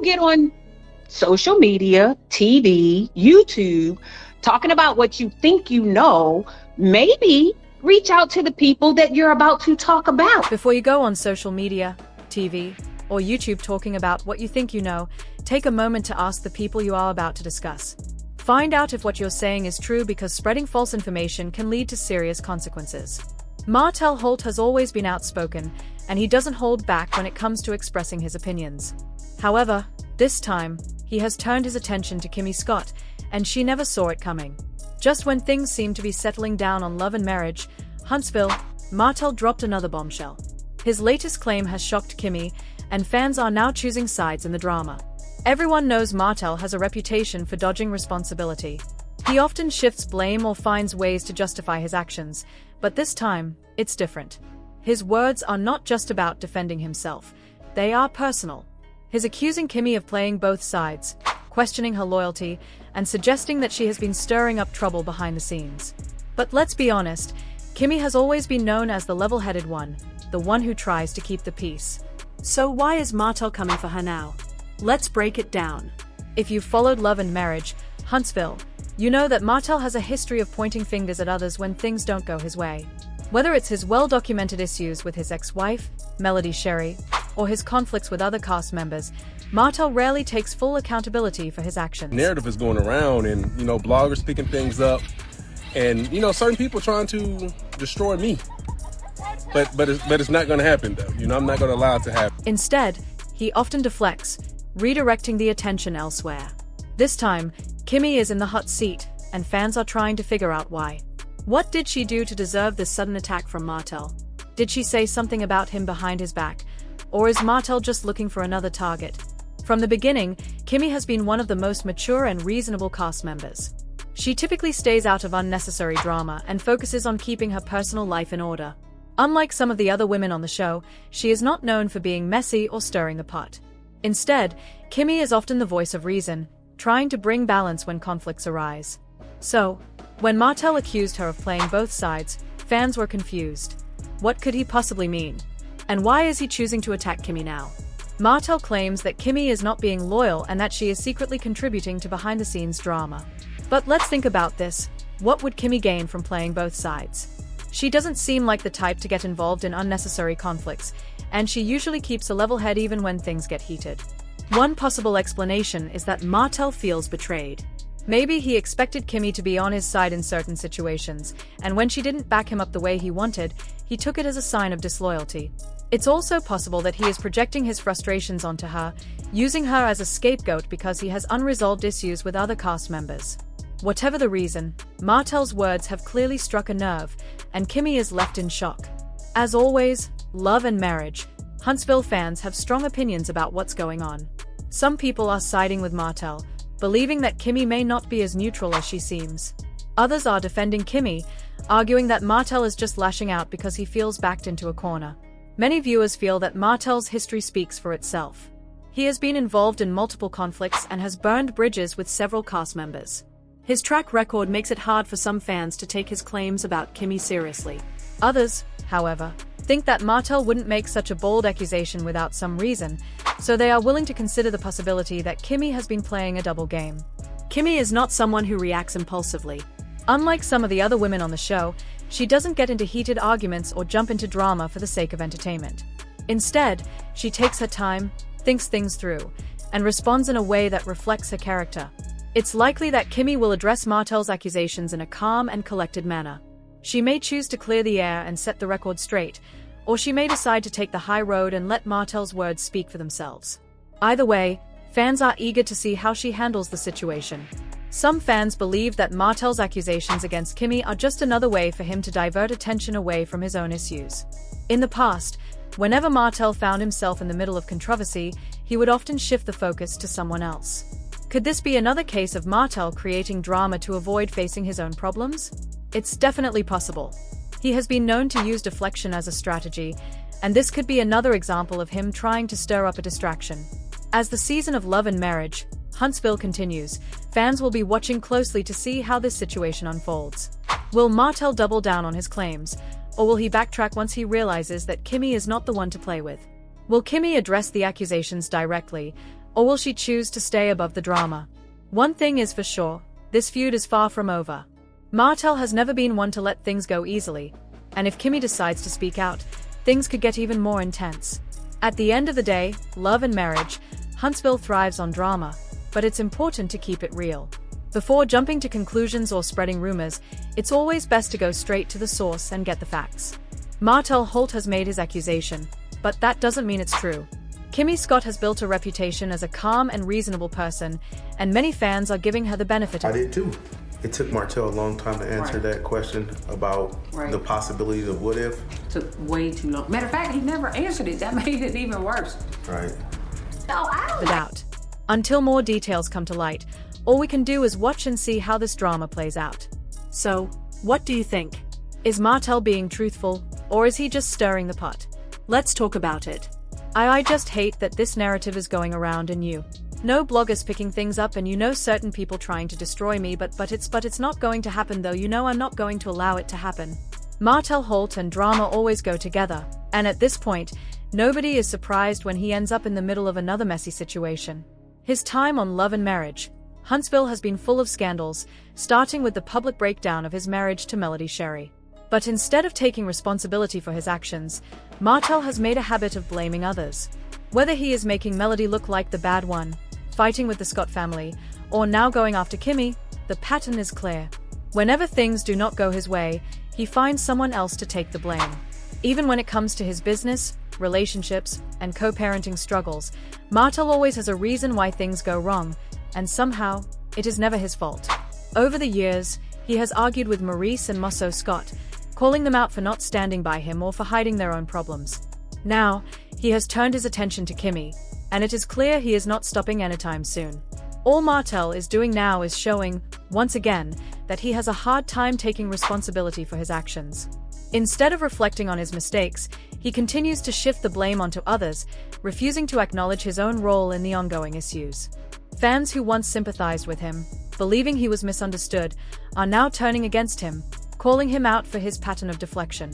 get on social media, TV, YouTube, talking about what you think you know, maybe reach out to the people that you're about to talk about. Before you go on social media, TV, or YouTube talking about what you think you know, take a moment to ask the people you are about to discuss. Find out if what you're saying is true, because spreading false information can lead to serious consequences. Martell Holt has always been outspoken, and he doesn't hold back when it comes to expressing his opinions. However, this time, he has turned his attention to Kimmi Scott, and she never saw it coming. Just when things seemed to be settling down on love and marriage, Huntsville, Martell dropped another bombshell. His latest claim has shocked Kimmi, and fans are now choosing sides in the drama. Everyone knows Martell has a reputation for dodging responsibility. He often shifts blame or finds ways to justify his actions, but this time, it's different. His words are not just about defending himself, they are personal. He's accusing Kimmi of playing both sides, questioning her loyalty, and suggesting that she has been stirring up trouble behind the scenes. But let's be honest, Kimmi has always been known as the level-headed one, the one who tries to keep the peace. So why is Martell coming for her now? Let's break it down. If you've followed Love and Marriage, Huntsville, you know that Martell has a history of pointing fingers at others when things don't go his way. Whether it's his well-documented issues with his ex-wife, Melody Sherry, or his conflicts with other cast members, Martell rarely takes full accountability for his actions. Narrative is going around, and bloggers picking things up, and certain people trying to destroy me. But it's not going to happen though. I'm not going to allow it to happen. Instead, he often deflects, redirecting the attention elsewhere. This time, Kimmi is in the hot seat, and fans are trying to figure out why. What did she do to deserve this sudden attack from Martell? Did she say something about him behind his back? Or is Martell just looking for another target? From the beginning, Kimmi has been one of the most mature and reasonable cast members. She typically stays out of unnecessary drama and focuses on keeping her personal life in order. Unlike some of the other women on the show, she is not known for being messy or stirring the pot. Instead, Kimmi is often the voice of reason, trying to bring balance when conflicts arise. So, when Martell accused her of playing both sides, fans were confused. What could he possibly mean? And why is he choosing to attack Kimmi now? Martell claims that Kimmi is not being loyal and that she is secretly contributing to behind-the-scenes drama. But let's think about this. What would Kimmi gain from playing both sides? She doesn't seem like the type to get involved in unnecessary conflicts, and she usually keeps a level head even when things get heated. One possible explanation is that Martell feels betrayed. Maybe he expected Kimmi to be on his side in certain situations, and when she didn't back him up the way he wanted, he took it as a sign of disloyalty. It's also possible that he is projecting his frustrations onto her, using her as a scapegoat because he has unresolved issues with other cast members. Whatever the reason, Martell's words have clearly struck a nerve, and Kimmi is left in shock. As always, Love and Marriage, Huntsville fans have strong opinions about what's going on. Some people are siding with Martell, believing that Kimmi may not be as neutral as she seems. Others are defending Kimmi, arguing that Martell is just lashing out because he feels backed into a corner. Many viewers feel that Martell's history speaks for itself. He has been involved in multiple conflicts and has burned bridges with several cast members. His track record makes it hard for some fans to take his claims about Kimmi seriously. Others, however, think that Martell wouldn't make such a bold accusation without some reason, so they are willing to consider the possibility that Kimmi has been playing a double game. Kimmi is not someone who reacts impulsively. Unlike some of the other women on the show, she doesn't get into heated arguments or jump into drama for the sake of entertainment. Instead, she takes her time, thinks things through, and responds in a way that reflects her character. It's likely that Kimmi will address Martell's accusations in a calm and collected manner. She may choose to clear the air and set the record straight, or she may decide to take the high road and let Martell's words speak for themselves. Either way, fans are eager to see how she handles the situation. Some fans believe that Martell's accusations against Kimmi are just another way for him to divert attention away from his own issues. In the past, whenever Martell found himself in the middle of controversy, he would often shift the focus to someone else. Could this be another case of Martell creating drama to avoid facing his own problems? It's definitely possible. He has been known to use deflection as a strategy, and this could be another example of him trying to stir up a distraction. As the season of Love and Marriage, Huntsville continues, fans will be watching closely to see how this situation unfolds. Will Martell double down on his claims, or will he backtrack once he realizes that Kimmi is not the one to play with? Will Kimmi address the accusations directly, Or will she choose to stay above the drama? One thing is for sure, this feud is far from over. Martell has never been one to let things go easily, and if Kimmi decides to speak out, things could get even more intense. At the end of the day, love and marriage, Huntsville thrives on drama, but it's important to keep it real. Before jumping to conclusions or spreading rumors, it's always best to go straight to the source and get the facts. Martell Holt has made his accusation, but that doesn't mean it's true. Kimmi Scott has built a reputation as a calm and reasonable person, and many fans are giving her the benefit of I did too. It took Martell a long time to answer that question about the possibilities of what if. Took way too long. Matter of fact, he never answered it. That made it even worse. Right. No, I don't. the doubt. Until more details come to light, all we can do is watch and see how this drama plays out. So, what do you think? Is Martell being truthful, or is he just stirring the pot? Let's talk about it. I just hate that this narrative is going around and no bloggers picking things up and certain people trying to destroy me, but it's not going to happen though. I'm not going to allow it to happen. Martell Holt and drama always go together, and at this point, nobody is surprised when he ends up in the middle of another messy situation. His time on Love and Marriage, Huntsville has been full of scandals, starting with the public breakdown of his marriage to Melody Sherry. But instead of taking responsibility for his actions, Martell has made a habit of blaming others. Whether he is making Melody look like the bad one, fighting with the Scott family, or now going after Kimmi, the pattern is clear. Whenever things do not go his way, he finds someone else to take the blame. Even when it comes to his business, relationships, and co-parenting struggles, Martell always has a reason why things go wrong, and somehow, it is never his fault. Over the years, he has argued with Maurice and Musso Scott, calling them out for not standing by him or for hiding their own problems. Now, he has turned his attention to Kimmi, and it is clear he is not stopping anytime soon. All Martell is doing now is showing, once again, that he has a hard time taking responsibility for his actions. Instead of reflecting on his mistakes, he continues to shift the blame onto others, refusing to acknowledge his own role in the ongoing issues. Fans who once sympathized with him, believing he was misunderstood, are now turning against him, calling him out for his pattern of deflection.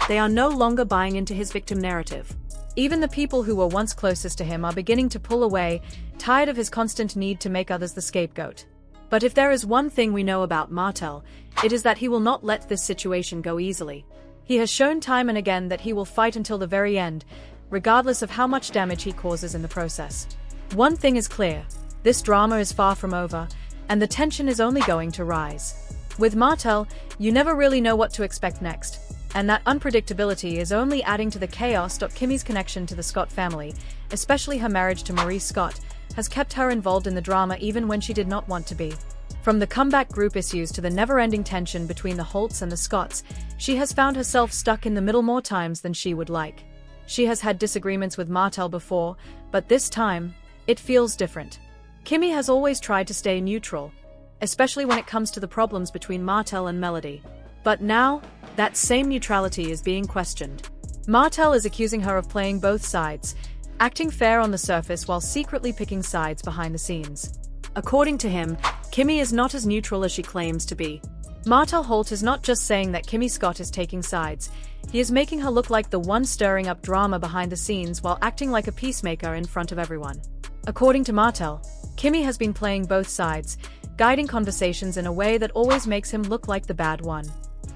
They are no longer buying into his victim narrative. Even the people who were once closest to him are beginning to pull away, tired of his constant need to make others the scapegoat. But if there is one thing we know about Martell, it is that he will not let this situation go easily. He has shown time and again that he will fight until the very end, regardless of how much damage he causes in the process. One thing is clear, this drama is far from over, and the tension is only going to rise. With Martell, you never really know what to expect next, and that unpredictability is only adding to the chaos. Kimmi's connection to the Scott family, especially her marriage to Maurice Scott, has kept her involved in the drama even when she did not want to be. From the comeback group issues to the never-ending tension between the Holts and the Scotts, she has found herself stuck in the middle more times than she would like. She has had disagreements with Martell before, but this time, it feels different. Kimmi has always tried to stay neutral, especially when it comes to the problems between Martell and Melody. But now, that same neutrality is being questioned. Martell is accusing her of playing both sides, acting fair on the surface while secretly picking sides behind the scenes. According to him, Kimmi is not as neutral as she claims to be. Martell Holt is not just saying that Kimmi Scott is taking sides, he is making her look like the one stirring up drama behind the scenes while acting like a peacemaker in front of everyone. According to Martell, Kimmi has been playing both sides, guiding conversations in a way that always makes him look like the bad one.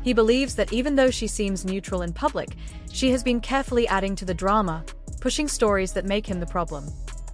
He believes that even though she seems neutral in public, she has been carefully adding to the drama, pushing stories that make him the problem.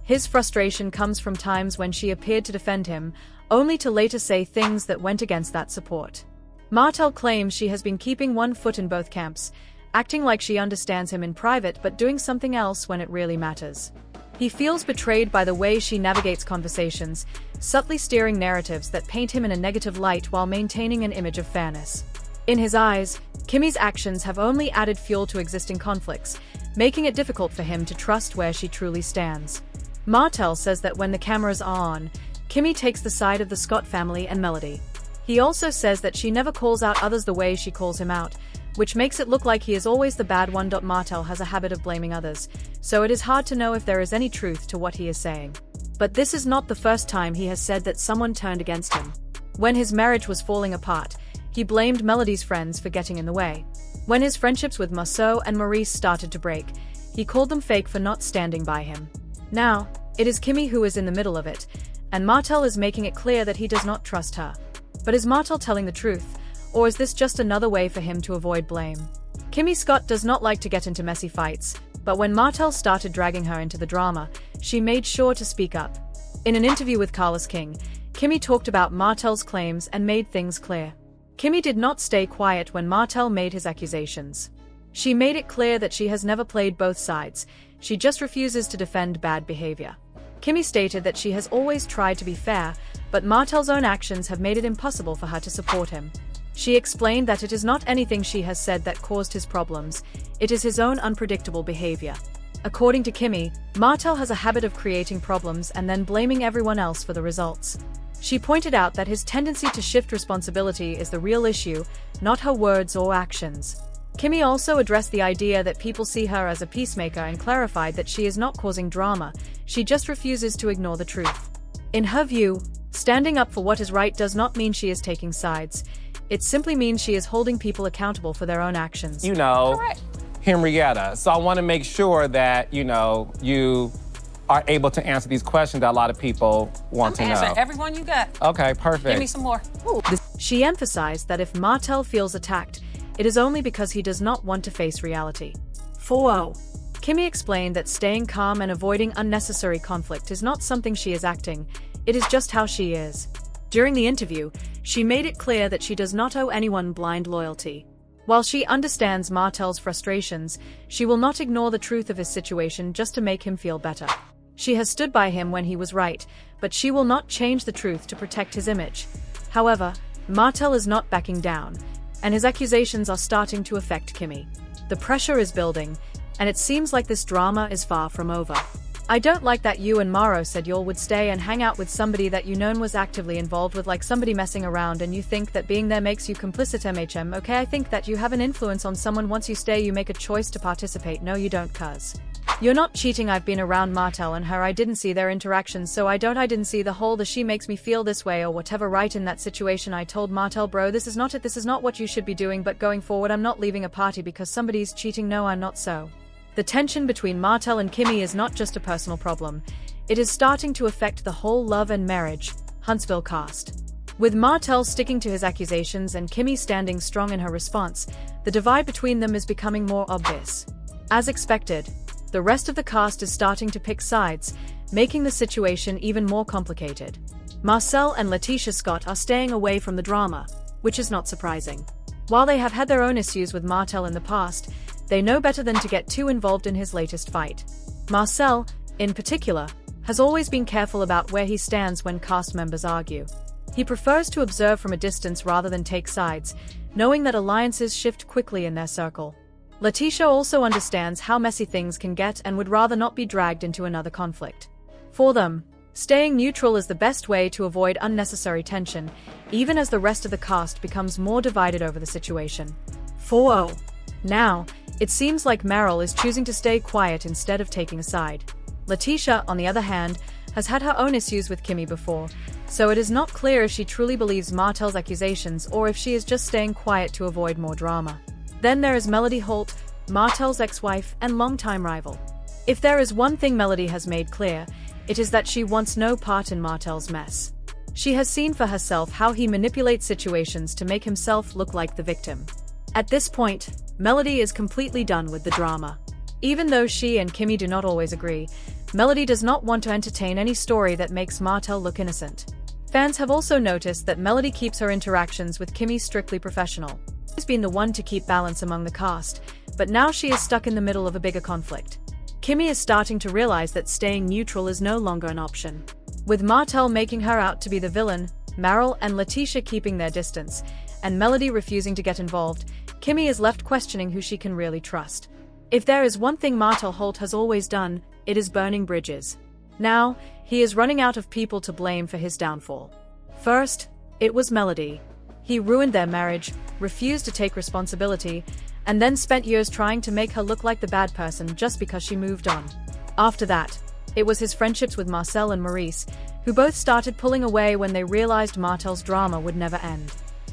His frustration comes from times when she appeared to defend him, only to later say things that went against that support. Martell claims she has been keeping one foot in both camps, acting like she understands him in private but doing something else when it really matters. He feels betrayed by the way she navigates conversations, subtly steering narratives that paint him in a negative light while maintaining an image of fairness. In his eyes, Kimmi's actions have only added fuel to existing conflicts, making it difficult for him to trust where she truly stands. Martell says that when the cameras are on, Kimmi takes the side of the Scott family and Melody. He also says that she never calls out others the way she calls him out, which makes it look like he is always the bad one. Martell has a habit of blaming others, so it is hard to know if there is any truth to what he is saying. But this is not the first time he has said that someone turned against him. When his marriage was falling apart, he blamed Melody's friends for getting in the way. When his friendships with Musso and Maurice started to break, he called them fake for not standing by him. Now, It is Kimmi who is in the middle of it, and Martell is making it clear that he does not trust her. But is Martell telling the truth, or is this just another way for him to avoid blame? Kimmi Scott does not like to get into messy fights, but when Martell started dragging her into the drama, she made sure to speak up. In an interview with Carlos King, Kimmi talked about Martell's claims and made things clear. Kimmi did not stay quiet when Martell made his accusations. She made it clear that she has never played both sides, she just refuses to defend bad behavior. Kimmi stated that she has always tried to be fair, but Martell's own actions have made it impossible for her to support him. She explained that it is not anything she has said that caused his problems, it is his own unpredictable behavior. According to Kimmi, Martell has a habit of creating problems and then blaming everyone else for the results. She pointed out that his tendency to shift responsibility is the real issue, not her words or actions. Kimmi also addressed the idea that people see her as a peacemaker and clarified that she is not causing drama, she just refuses to ignore the truth. In her view, standing up for what is right does not mean she is taking sides. It simply means she is holding people accountable for their own actions. Correct. Henrietta. So I want to make sure that, you are able to answer these questions that a lot of people want to know. Answer everyone you got. Okay, perfect. Give me some more. She emphasized that if Martell feels attacked, it is only because he does not want to face reality. 4-0. Kimmi explained that staying calm and avoiding unnecessary conflict is not something she is acting, it is just how she is. During the interview, she made it clear that she does not owe anyone blind loyalty. While she understands Martell's frustrations, she will not ignore the truth of his situation just to make him feel better. She has stood by him when he was right, but she will not change the truth to protect his image. However, Martell is not backing down, and his accusations are starting to affect Kimmi. The pressure is building, and it seems like this drama is far from over. I don't like that you and Maro said y'all would stay and hang out with somebody that you known was actively involved with, like somebody messing around, and you think that being there makes you complicit. Okay, I think that you have an influence on someone. Once you stay, you make a choice to participate. No, you don't, cuz you're not cheating. I've been around Martell and her. I didn't see their interactions, so I didn't see the whole she makes me feel this way or whatever. Right, in that situation I told Martell, bro, this is not it, this is not what you should be doing, but going forward I'm not leaving a party because somebody's cheating. No, I'm not. So the tension between Martell and Kimmi is not just a personal problem, it is starting to affect the whole Love and Marriage, Huntsville cast. With Martell sticking to his accusations and Kimmi standing strong in her response, the divide between them is becoming more obvious. As expected, the rest of the cast is starting to pick sides, making the situation even more complicated. Marcel and Letitia Scott are staying away from the drama, which is not surprising. While they have had their own issues with Martell in the past, they know better than to get too involved in his latest fight. Marcel, in particular, has always been careful about where he stands when cast members argue. He prefers to observe from a distance rather than take sides, knowing that alliances shift quickly in their circle. Letitia also understands how messy things can get and would rather not be dragged into another conflict. For them, staying neutral is the best way to avoid unnecessary tension, even as the rest of the cast becomes more divided over the situation. 4-0. Now, it seems like Meryl is choosing to stay quiet instead of taking a side. Letitia, on the other hand, has had her own issues with Kimmi before, so it is not clear if she truly believes Martell's accusations or if she is just staying quiet to avoid more drama. Then there is Melody Holt, Martell's ex-wife and longtime rival. If there is one thing Melody has made clear, it is that she wants no part in Martell's mess. She has seen for herself how he manipulates situations to make himself look like the victim. At this point, Melody is completely done with the drama. Even though she and Kimmi do not always agree, Melody does not want to entertain any story that makes Martell look innocent. Fans have also noticed that Melody keeps her interactions with Kimmi strictly professional. She's been the one to keep balance among the cast, but now she is stuck in the middle of a bigger conflict. Kimmi is starting to realize that staying neutral is no longer an option. With Martell making her out to be the villain, Meryl and Letitia keeping their distance, and Melody refusing to get involved, Kimmi is left questioning who she can really trust. If there is one thing Martell Holt has always done, it is burning bridges. Now, he is running out of people to blame for his downfall. First, it was Melody. He ruined their marriage, refused to take responsibility, and then spent years trying to make her look like the bad person just because she moved on. After that, it was his friendships with Marcel and Maurice, who both started pulling away when they realized Martell's drama would never end.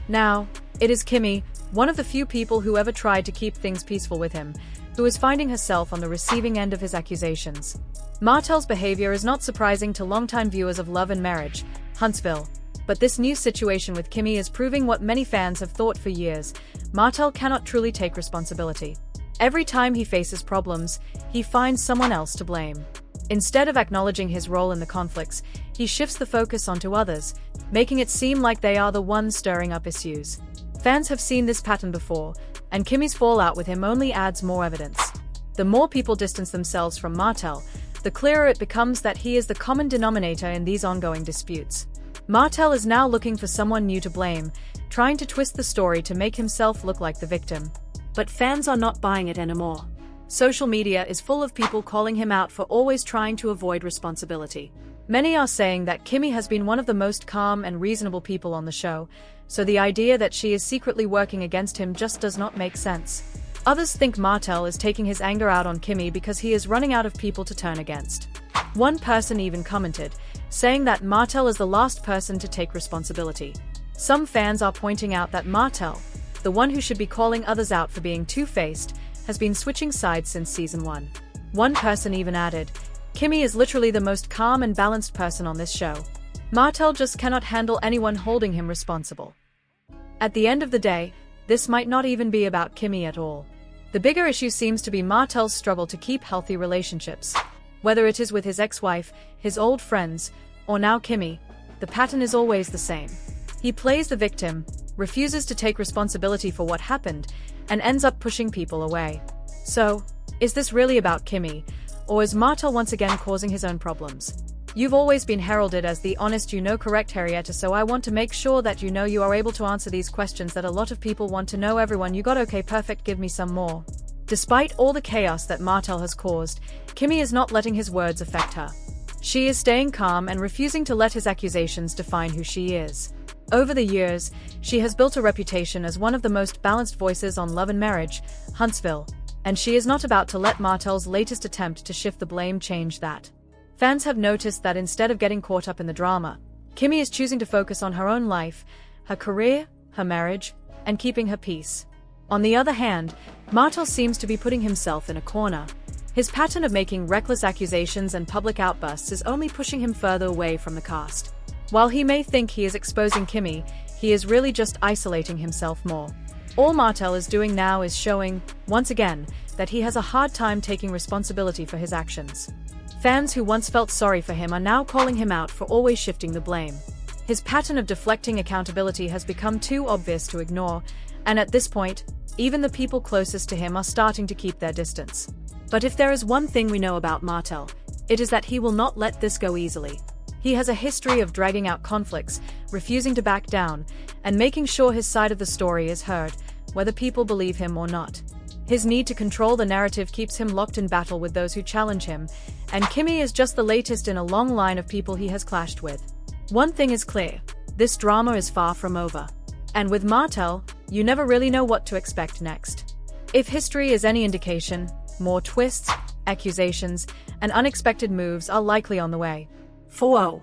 Now, it is Kimmi, one of the few people who ever tried to keep things peaceful with him, who is finding herself on the receiving end of his accusations. Martell's behavior is not surprising to longtime viewers of Love and Marriage, Huntsville. But this new situation with Kimmi is proving what many fans have thought for years: Martell cannot truly take responsibility. Every time he faces problems, he finds someone else to blame. Instead of acknowledging his role in the conflicts, he shifts the focus onto others, making it seem like they are the ones stirring up issues. Fans have seen this pattern before, and Kimmi's fallout with him only adds more evidence. The more people distance themselves from Martell, the clearer it becomes that he is the common denominator in these ongoing disputes. Martell is now looking for someone new to blame, trying to twist the story to make himself look like the victim. But fans are not buying it anymore. Social media is full of people calling him out for always trying to avoid responsibility. Many are saying that Kimmi has been one of the most calm and reasonable people on the show, so the idea that she is secretly working against him just does not make sense. Others think Martell is taking his anger out on Kimmi because he is running out of people to turn against. One person even commented, saying that Martell is the last person to take responsibility. Some fans are pointing out that Martell, the one who should be calling others out for being two-faced, has been switching sides since season 1. One person even added, "Kimmi is literally the most calm and balanced person on this show. Martell just cannot handle anyone holding him responsible." At the end of the day, this might not even be about Kimmi at all. The bigger issue seems to be Martell's struggle to keep healthy relationships. Whether it is with his ex-wife, his old friends, or now Kimmi, the pattern is always the same. He plays the victim, refuses to take responsibility for what happened, and ends up pushing people away. So, is this really about Kimmi, or is Martell once again causing his own problems? You've always been heralded as the honest correct Henrietta, so I want to make sure that you are able to answer these questions that a lot of people want to know. Everyone, you got okay, perfect, give me some more. Despite all the chaos that Martell has caused, Kimmi is not letting his words affect her. She is staying calm and refusing to let his accusations define who she is. Over the years, she has built a reputation as one of the most balanced voices on Love and Marriage, Huntsville, and she is not about to let Martell's latest attempt to shift the blame change that. Fans have noticed that instead of getting caught up in the drama, Kimmi is choosing to focus on her own life, her career, her marriage, and keeping her peace. On the other hand, Martell seems to be putting himself in a corner. His pattern of making reckless accusations and public outbursts is only pushing him further away from the cast. While he may think he is exposing Kimmi, he is really just isolating himself more. All Martell is doing now is showing, once again, that he has a hard time taking responsibility for his actions. Fans who once felt sorry for him are now calling him out for always shifting the blame. His pattern of deflecting accountability has become too obvious to ignore, and at this point, even the people closest to him are starting to keep their distance. But if there is one thing we know about Martell, it is that he will not let this go easily. He has a history of dragging out conflicts, refusing to back down, and making sure his side of the story is heard, whether people believe him or not. His need to control the narrative keeps him locked in battle with those who challenge him, and Kimmi is just the latest in a long line of people he has clashed with. One thing is clear: this drama is far from over. And with Martell, you never really know what to expect next. If history is any indication, more twists, accusations, and unexpected moves are likely on the way. 4-0.